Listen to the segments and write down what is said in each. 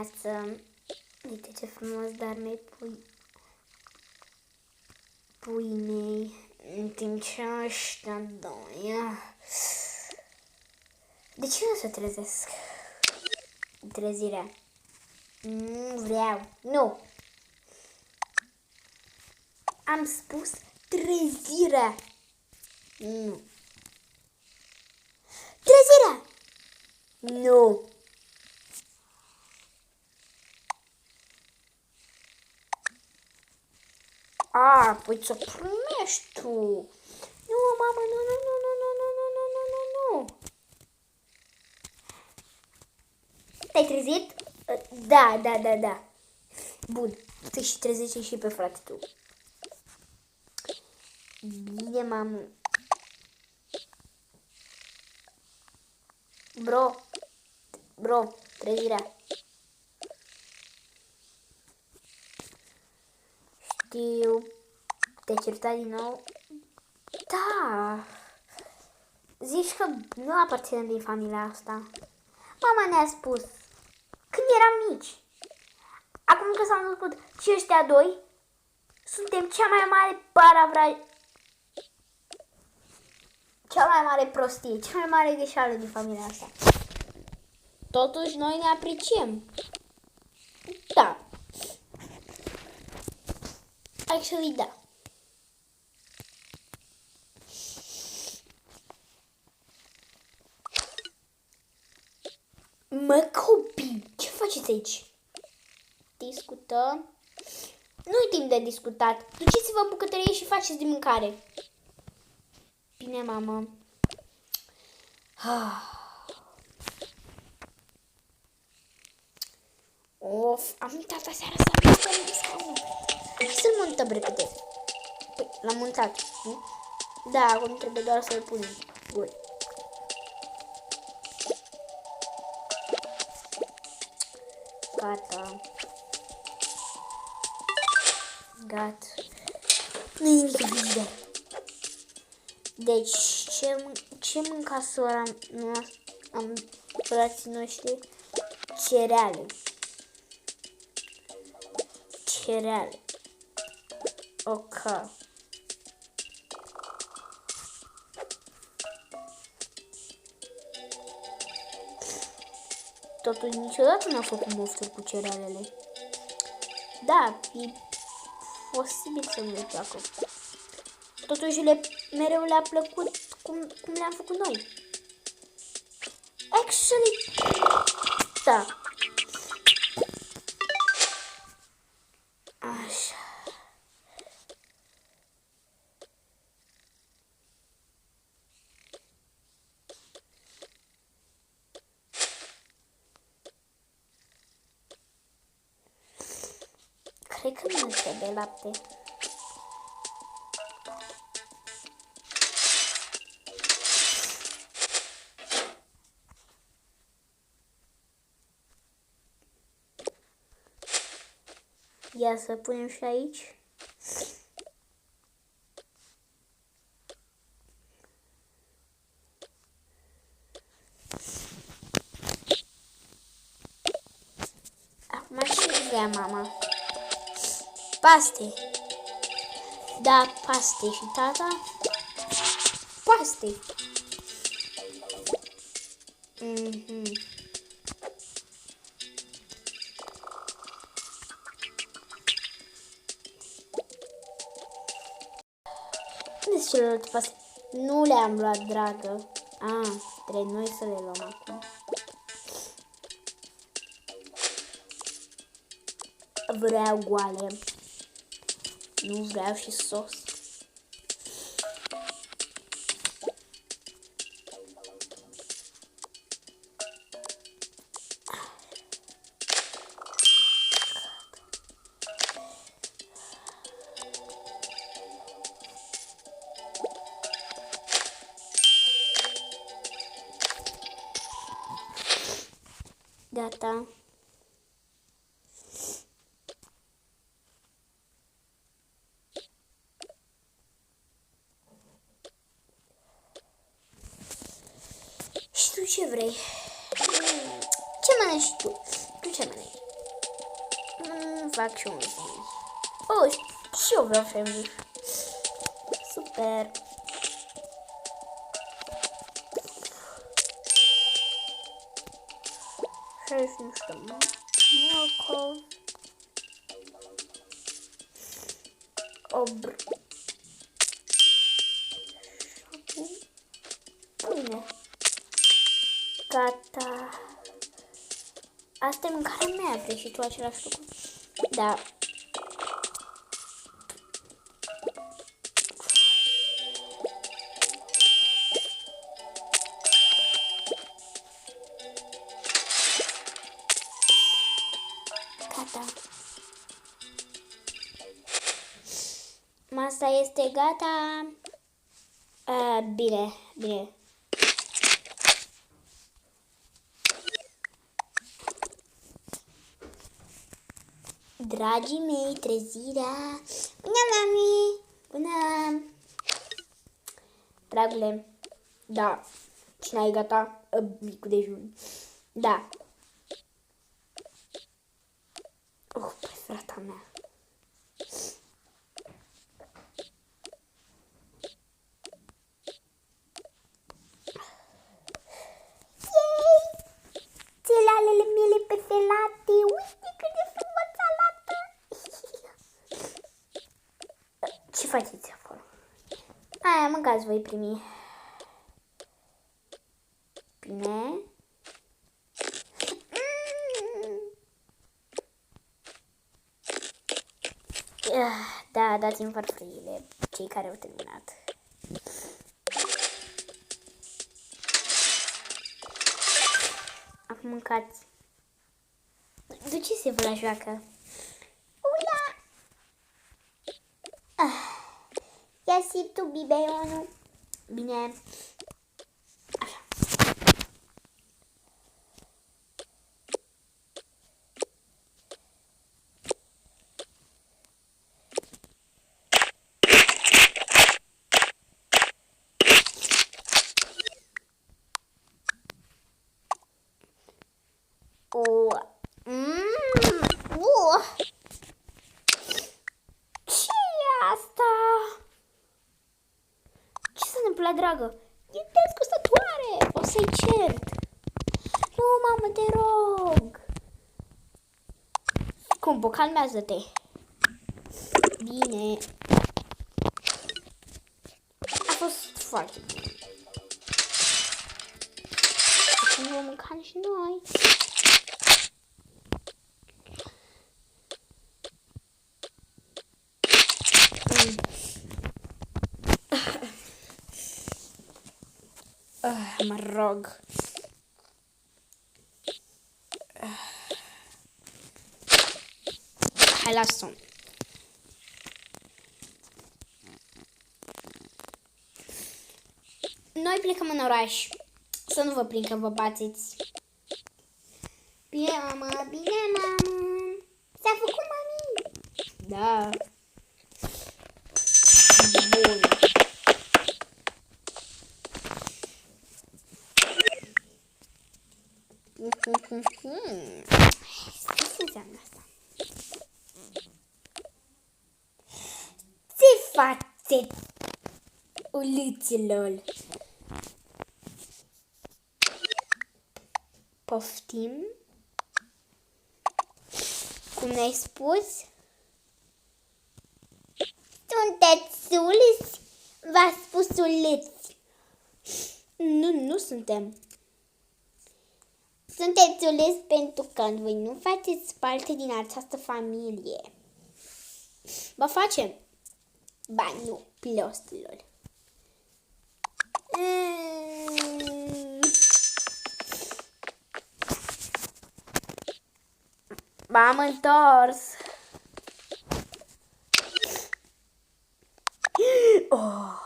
dimineață. Uite ce frumos doarme puii mei în timp ce ăștia doi. De ce nu se trezesc? Trezirea. Nu vreau. Nu. Am spus trezirea. Nu. Trezirea. Nu. Păi ți-o primești tu. Nu, mamă, nu, nu, nu, nu, nu, nu, nu, nu, nu, nu, nu. Te-ai trezit? Da, da, da, da. Bun, te și trezește și pe frate tu. Bine, mamă. Bro, trezirea. Știu, te-ai certat din nou? Da. Zici că nu aparținem din familia asta. Mama ne-a spus când eram mici. Acum că s-au născut și ăștia doi, suntem cea mai mare cea mai mare prostie, cea mai mare greșeală din familia asta. Totuși noi ne apreciem. Da. Actually, da. Mă, copii, ce faceți aici? Discutăm. Nu-i timp de discutat. Duceți-vă în bucătărie și faceți de mâncare. Bine, mamă. Of, am uitat aseară să aplică scaunul. Hai să-l montăm repede. Păi, l-am montat, nu? Da, acum trebuie doar să-l punem. Bun. Gata. Gata. Nu e nimic de bine. Deci, ce mânca sora am frații noștri? Cereale. Cereale. Ok. Totuși niciodată n-a făcut mofturi cu cerealele. Da, e posibil să nu-i placă. Totuși mereu le-a plăcut cum le-am făcut noi. Actually, da. Așa. Cred că nu trebuie lapte. Ia să punem și aici. Acum ce vrea mama? Paste. Da, paste. Și tata? Paste. Unde-s celelalte paste? Nu le-am luat, dragă. Trebuie noi să le luăm acum. Vreau goale. Nu vreau și sos. Gata. Și tu ce vrei? Ce mănânci tu? Tu ce mănânci? îmi fac și un sandwich. Oh, și eu vreau sandwich. Super. Și niște morcov. Bine. Gata. Asta e mâncarea mea, vrei și tu același lucru? Da. Gata. Masa este gata. Bine, bine. Dragii mei, trezirea. Bună, mami! Bună! Dragule, da. Cine ai gata? Micul dejun. Da. Preferata mea. Țelalele mele preferate. Uite cât de frumos arată. Ce faceți acolo? Aia, mâncați voi primi. Bine. Da, dați-mi farfurile, cei care au terminat. Acum mâncați. Duceți-vă la joacă. Uia! Ia și tu, biberonul. Bine. Așa. Ce e asta? Ce s-a întâmplat, dragă? E dezgustătoare! O să-i cert! Nu, mamă, te rog! Cumpo, calmează-te! Bine! A fost foarte bine! Acum vom mânca și noi! Mă rog. Hai, lasă-o. Noi plecăm în oraș. Să nu vă prind că vă bateți. Bine, mamă, bine, mamă. S-a făcut, mami? Da. Bun. Ce înseamnă asta? Ce faceți, uliților? Poftim? Cum ne-ai spus? Sunteți uliți? V-a spus uliți. Nu suntem. Sunteți uliți pentru că voi nu faceți parte din această familie. Ba facem? Ba nu, plostilor. M-am întors. Oh.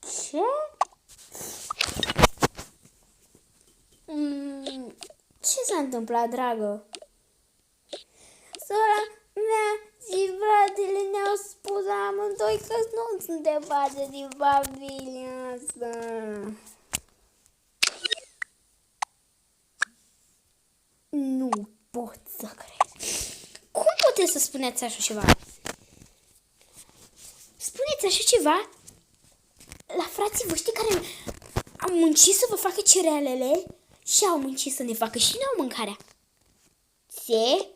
Ce? Ce s-a întâmplat, dragă? Sora mea zi fratele ne-au spus amândoi că nu suntem parte din familia asta. Nu pot să cred. Cum puteți să spuneți așa ceva? Spuneți așa ceva la frații voștri care au muncit să vă facă cerealele și au muncit să ne facă și nouă mâncarea. Ce?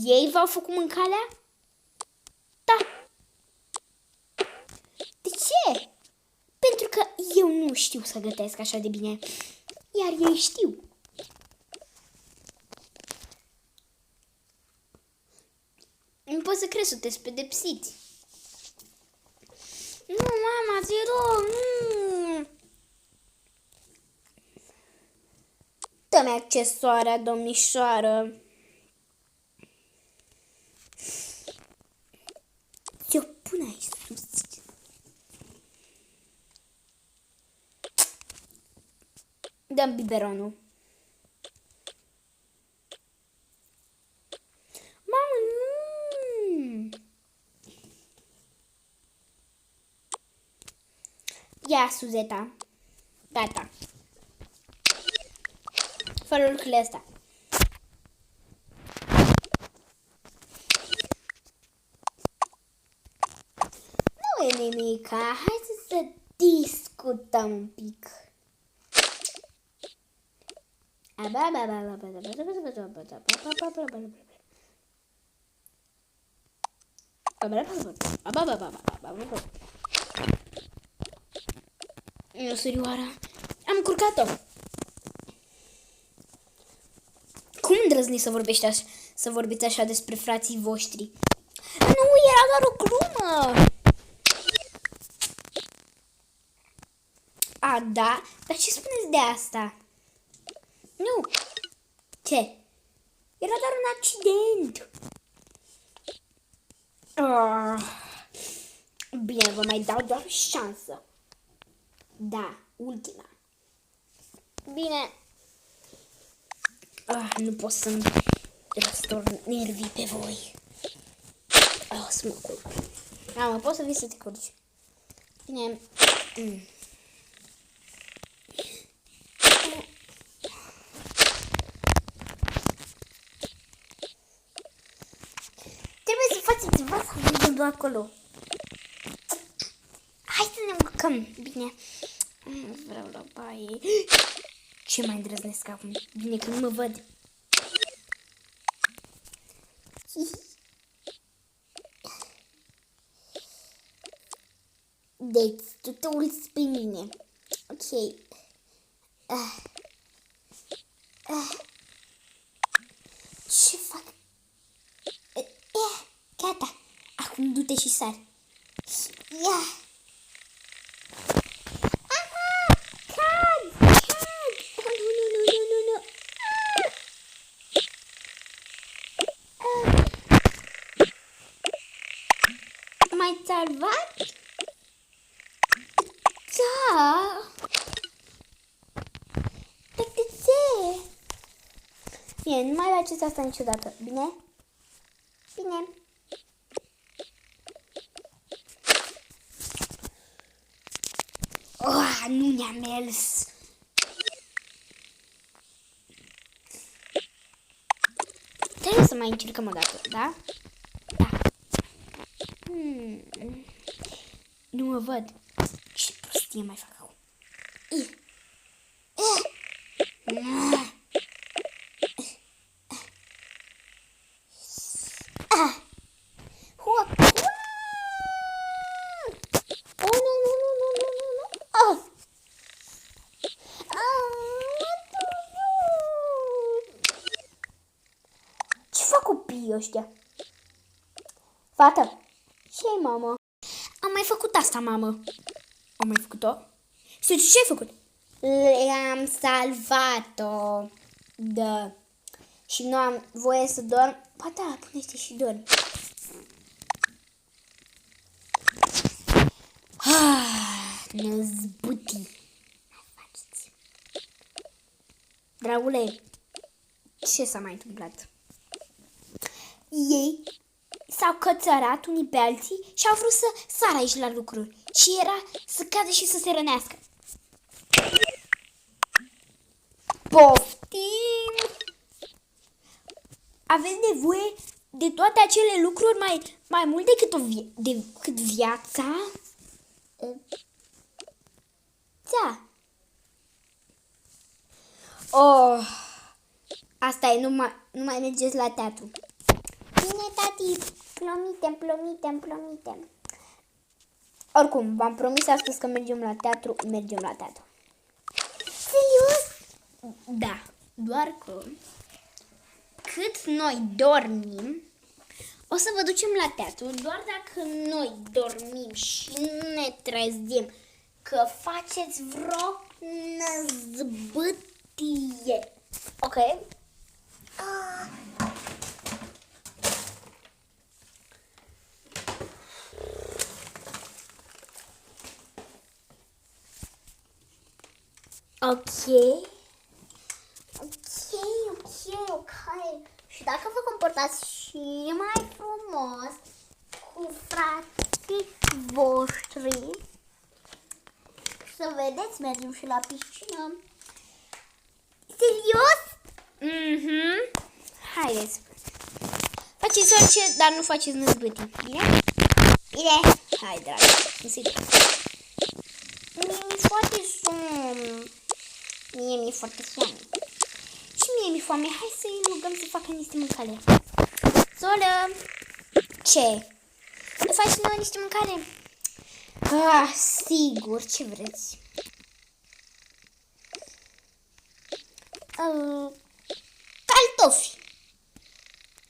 Ei v-au făcut mâncarea? Da. De ce? Pentru că eu nu știu să gătesc așa de bine, iar ei știu. Nu pot să cred, sunteți pedepsiți. Nu, mama, te rog, nu. Dă-mi accesoarea, domnișoară. Ți-o pun aici sus. Dă-mi biberonul. Mamă, nu! Ia, Suzeta. Gata. Fă lucrurile astea. Nu e nimica. Hai să discutăm un pic. Nu, surioara. Am curcat-o. Cum îndrăzni să vorbiți așa despre frații voștri? Nu, era doar o glumă. A, da? Dar ce spuneți de asta? Nu. Ce? Era doar un accident. Bine, vă mai dau doar șansă. Da, ultima. Bine. Nu pot să-mi răstorn nervii pe voi. Să mă culc. Mă poți să vii să te curci. Bine. Trebuie să faceți ceva să ajungem doar acolo. Hai să ne urcăm. Bine. Vreau la baie. Ce mai îndrăznesc acum? Bine că nu mă văd. Deci, tu te uiți pe mine. Ok. Ce fac? Gata. Acum du-te și sari. Ia. M-ai salvat? Da. Dar de ce? Bine, nu mai faceți asta niciodată. Bine? Bine. Nu ne-a mers. Trebuie să mai încercăm o dată, da? Da. Nu mă văd. Ce prostie mai fac acum? Ce fac copiii ăștia? Fată, ce-i, mamă? Am mai făcut asta, mamă. Am mai făcut-o? Ce ai făcut? Le-am salvat-o. Da. Și nu am voie să dorm. Ba da, pune-te și dormi. Năzbutii. Dragule, ce s-a mai întâmplat? Ei s-au cățărat unii pe alții și au vrut să sară aici la lucruri. Și era să cadă și să se rănească. Poftim! Aveți nevoie de toate acele lucruri mai mult decât viața? Da. Oh, asta e, nu mai mergeți la teatru. Bine, tati, plomitem. Oricum, v-am promis astăzi că mergem la teatru. Serios? Da, doar că cât noi dormim, o să vă ducem la teatru. Doar dacă noi dormim și ne trezim că faceți vreo năzbâtie. Ok? Ok. Și dacă vă comportați și mai frumos cu frații voștri, să vedeți, mergem și la piscină. Serios? Haideți. Faceți orice, dar nu faceți năzbâtii. Bine? Bine. Hai, dragi. Mie mi-e foarte foame. Și mie mi-e foame. Hai să-i rugăm să facă niște mâncare. Solă! Ce? Să faci nouă niște mâncare? Sigur, ce vreți? Cartofi.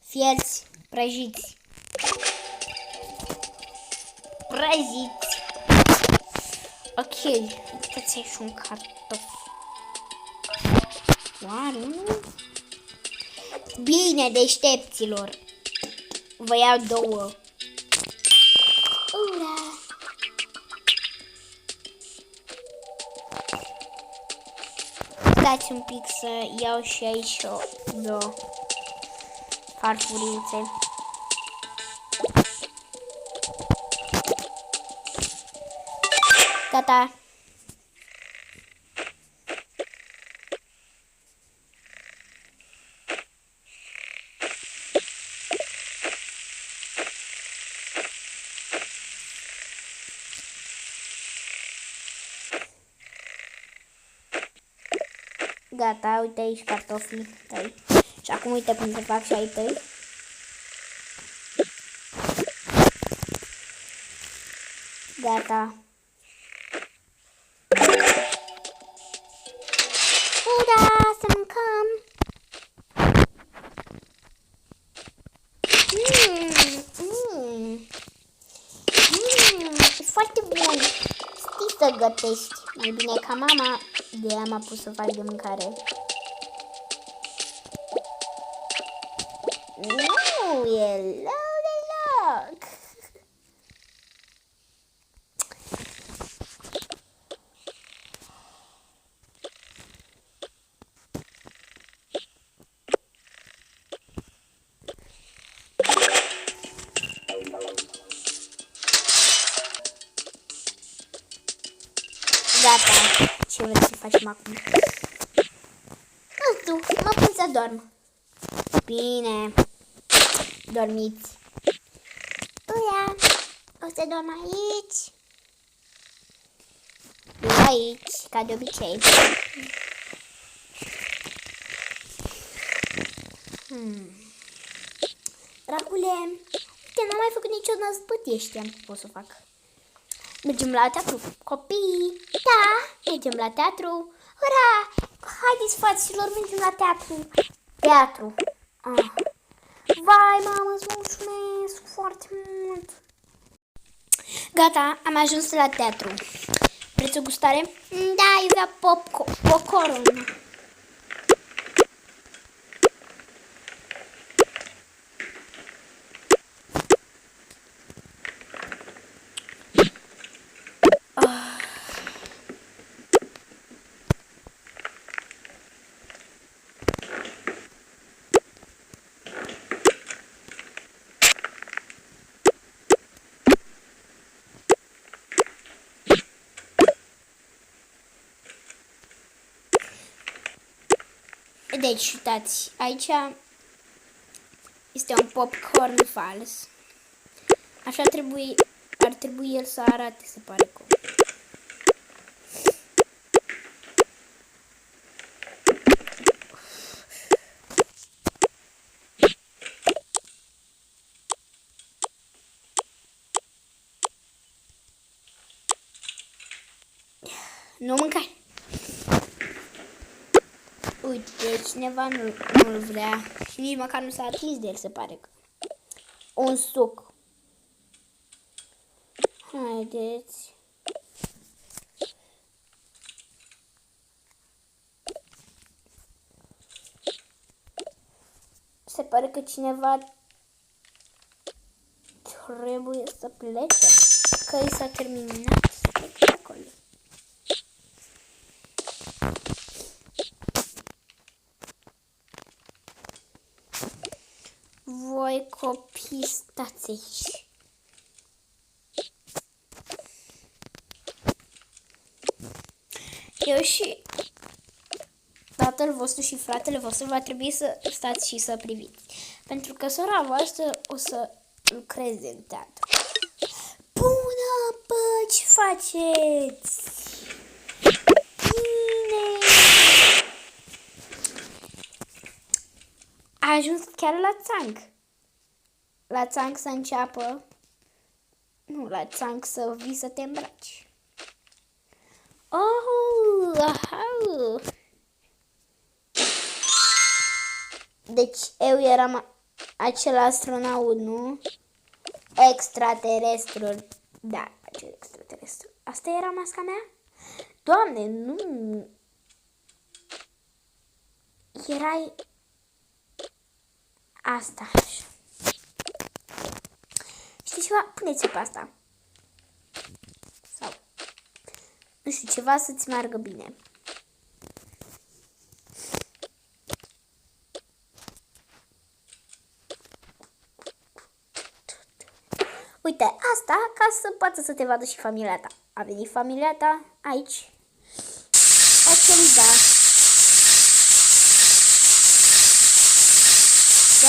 Fierți, prăjiți. Ok, uitați aici un cartof. Oare nu? Bine, deștepților. Vă iau 2. Ura! Dați un pic să iau și aici 2 farfuriuțe. Gata. Gata, uite aici cartofii tăi. Și acum uite cum se fac și ai tăi. Gata. Ura, să mâncăm! E foarte bun! Știi să gătești mai bine ca mama, de-aia m-a pus să fac de mâncare. Nu, e deloc! Gata, ce vreți să facem acum? Nu știu, mă pun să dorm. Bine, dormiți. Uia, o să dorm aici. Aici, ca de obicei. Dragule, uite, n-am mai făcut nicio năzbâtie, știam că pot să fac. Mergem la teatru, copii. Da, mergem la teatru. Ura! Haideți, fraților, mergem la teatru. Teatru. Vai, mamă, îți mulțumesc foarte mult. Gata, am ajuns la teatru. Vreți o gustare? Da, eu vreau popcorn. Deci, uitați, aici este un popcorn fals. Așa ar trebui el să arate, se pare cum. Nu mâncai. Uite, cineva nu-l vrea și nici măcar nu s-a atins de el, se pare că. Un suc. Haideți. Se pare că cineva trebuie să plece, că i s-a terminat spectacolul. Voi copii stați aici. Eu și tatăl vostru și fratele vostru va trebui să stați și să priviți. Pentru că sora voastră o să lucreze în teatru. Bună, bă, ce faceți? Bine! A ajuns chiar la țanc. La țanc să înceapă. Nu, la țanc să vii să te îmbraci. Oh, aha! Deci eu eram acel astronaut, nu? Extraterestrul. Da, acel extraterestru. Asta era masca mea? Doamne, nu! Erai asta. Știi ceva? Puneți-o pe asta. Sau, nu știu, ceva să-ți meargă bine. Uite, asta ca să poată să te vadă și familia ta. A venit familia ta aici. Actually, da.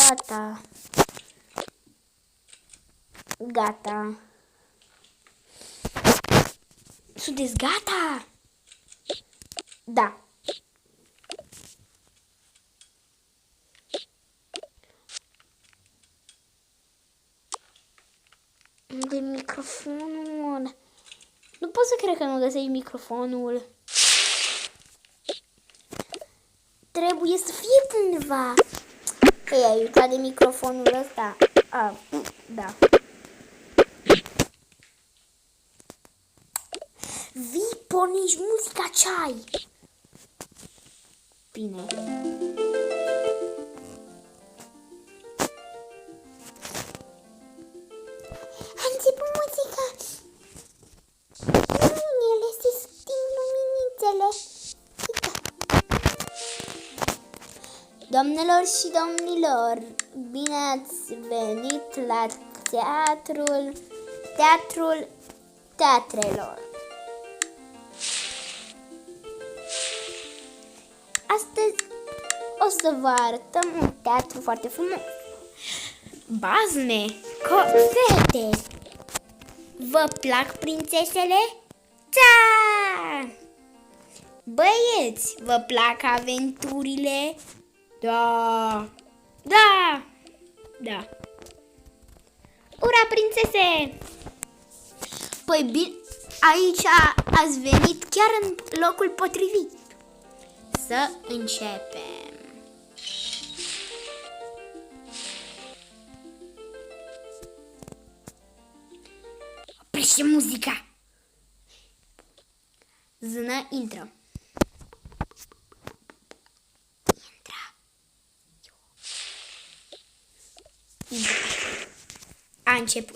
Gata. Gata. Sunteți gata? Da. Unde microfonul? Nu pot să cred că nu găsești microfonul. Trebuie să fie undeva. Ei, ai uitat de microfonul ăsta? Da. Vii, pornești muzica ce ai. Bine. A început muzica. Luminile se sting luminițele. Doamnelor și domnilor, bine ați venit la Teatrul Teatrelor. Astăzi o să vă arătăm un teatru foarte frumos. Bazme, fete, vă plac prințesele? Da! Băieți, vă plac aventurile? Da! Da! Da! Ura, prințese! Păi bine, aici ați venit chiar în locul potrivit. Să începem. Oprește muzica! Zână, intră. A început.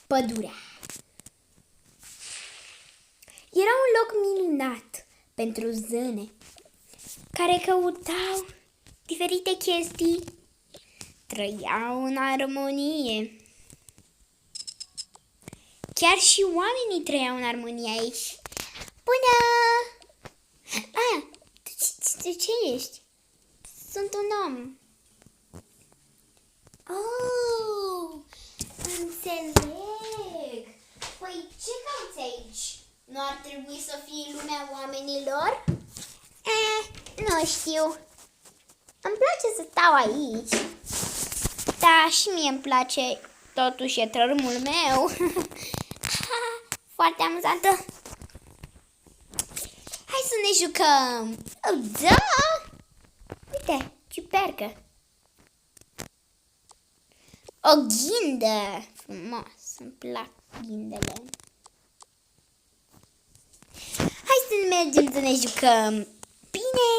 Pădurea. Era un loc minunat pentru zâne care căutau diferite chestii. Trăiau în armonie. Chiar și oamenii trăiau în armonie aici. Bună! Tu ce ești? Sunt un om. Oh, înțeleg. Păi ce cauți aici? Nu ar trebui să fie lumea oamenilor? Nu știu. Îmi place să stau aici. Da, și mie îmi place. Totuși e tărâmul meu. Foarte amuzantă. Hai să ne jucăm. Oh, da! Uite, ciupercă. O ghindă. Frumos, îmi plac ghindele. Hai să mergem să ne jucăm. Bine!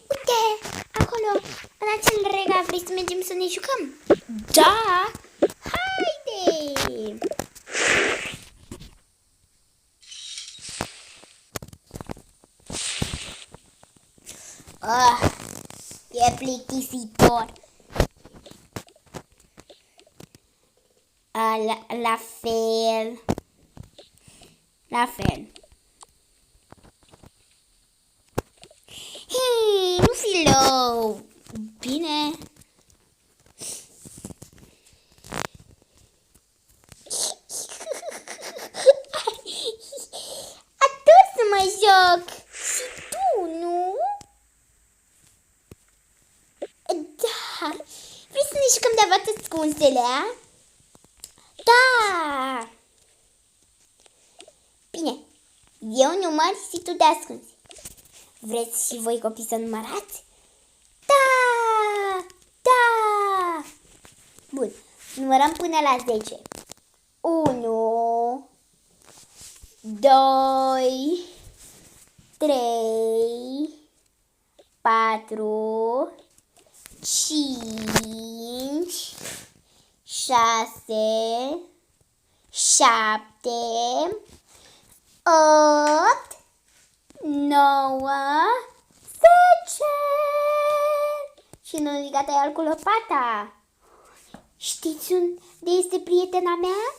Uite, acolo, în acel regal, vrei să mergem să ne jucăm? Da! Haide! E plictisitor. La fel. La fel. Hei, nu fi low. Bine. Atunci să mă joc. Și tu, nu? Da. Vrei să ne jucăm de avut ascunsele, a? Da. Bine. Eu număr și tu te ascunzi. Vreți și voi copii să numărați? Da! Da! Bun. Numărăm până la 10. 1 2 3 4 5 6 7 8 9 10. Și nu ridicat ai cu lopata. Știți unde este prietena mea?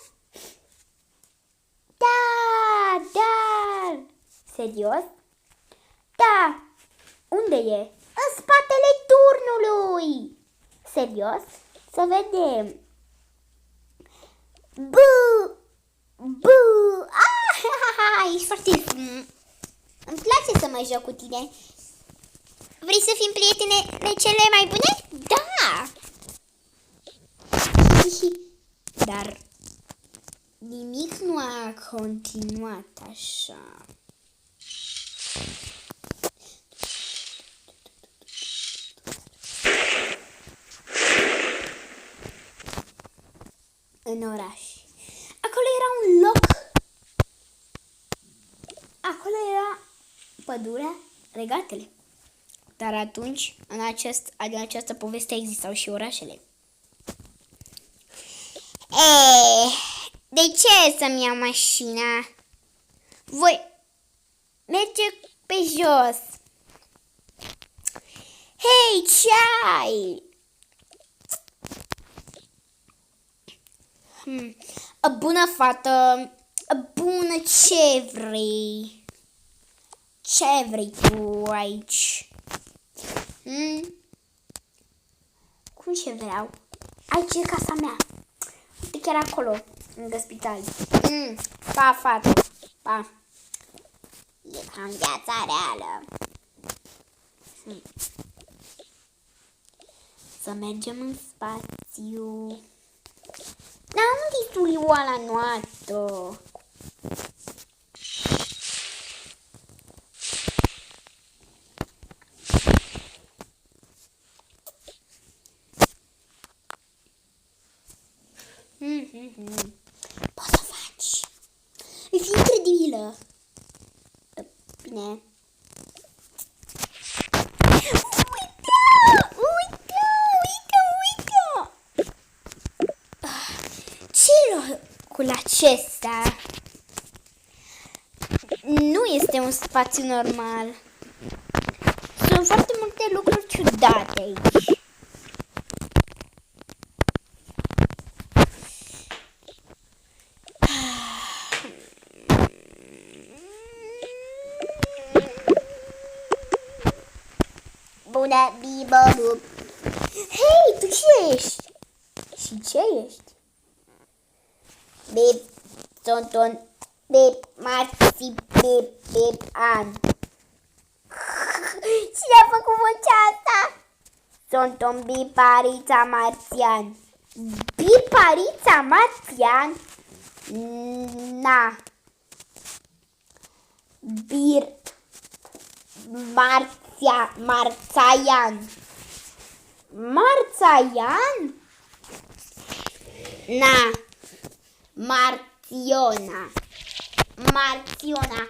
Da, da. Serios? Da. Unde e? În spatele turnului. Serios? Să vedem. Bu! Bu! Ah, ești foarte... Îmi place să mă joc cu tine. Vrei să fim prietene cele mai bune? Da! Dar nimic nu a continuat așa. În oraș. Acolo era un loc. Acolo era pădurea, regatele. Dar atunci, în această poveste existau și orașele. De ce să-mi iau mașina? Voi merge pe jos. Hei, ce-ai? Bună fată, bună, ce vrei? Ce vrei tu aici? Cum ce vreau? Aici e casa mea. Uite chiar acolo, lângă spital. Pa, fată, pa. E cam viața reală. Să mergem în spațiu. Dar unde-i tulioala noastră? Poți să faci. E fi incredibilă. Bine. Uite! Ce locul acesta? Nu este un spațiu normal. Sunt foarte multe lucruri ciudate aici. bună, bibobu. Hei, tu ce ești? Și ce ești? Bip, tonton, bip, marți, bip, bip, an. Cine a făcut vocea asta? Tonton, biparița marțian. Biparița marțian? Na. Bir. Marțaian. Marțaian? Na. Marționa. Marționa.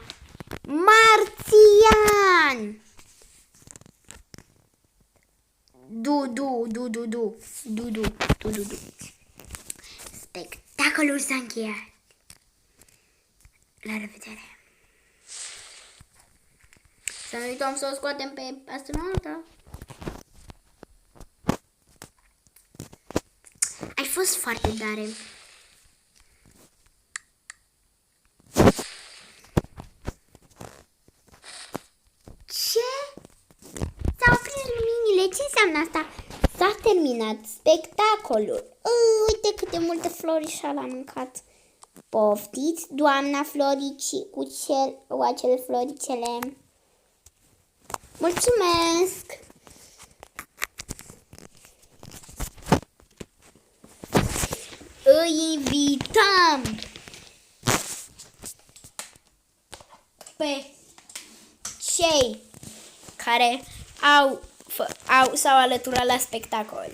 Marțian. Du. Spectacolul s-a încheiat. La revedere. Să nu uităm să o scoatem pe astronauta. Ai fost foarte tare. Ce? S-au oprit luminile. Ce înseamnă asta? S-a terminat spectacolul. Uite câte multe florișoare am mâncat. Poftiți, doamna Florici, cu acele floricele. Mulțumesc! Îi invităm pe cei care s-au alăturat la spectacol.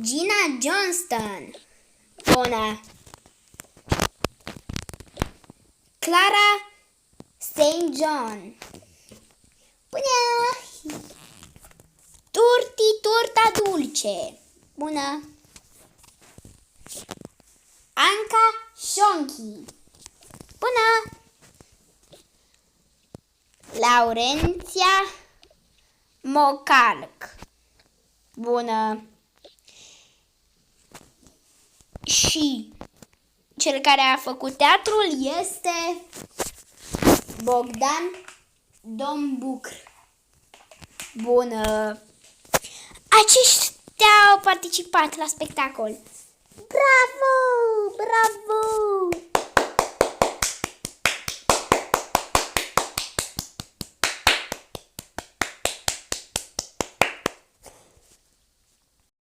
Gina Johnston. Bună. Clara St. John. Bună. Torta dulce. Bună. Anca Shonchi. Bună. Laurenția Mocalc. Bună. Și cel care a făcut teatrul este Bogdan Dombucr. Bună. Aceștia au participat la spectacol. Bravo! Bravo!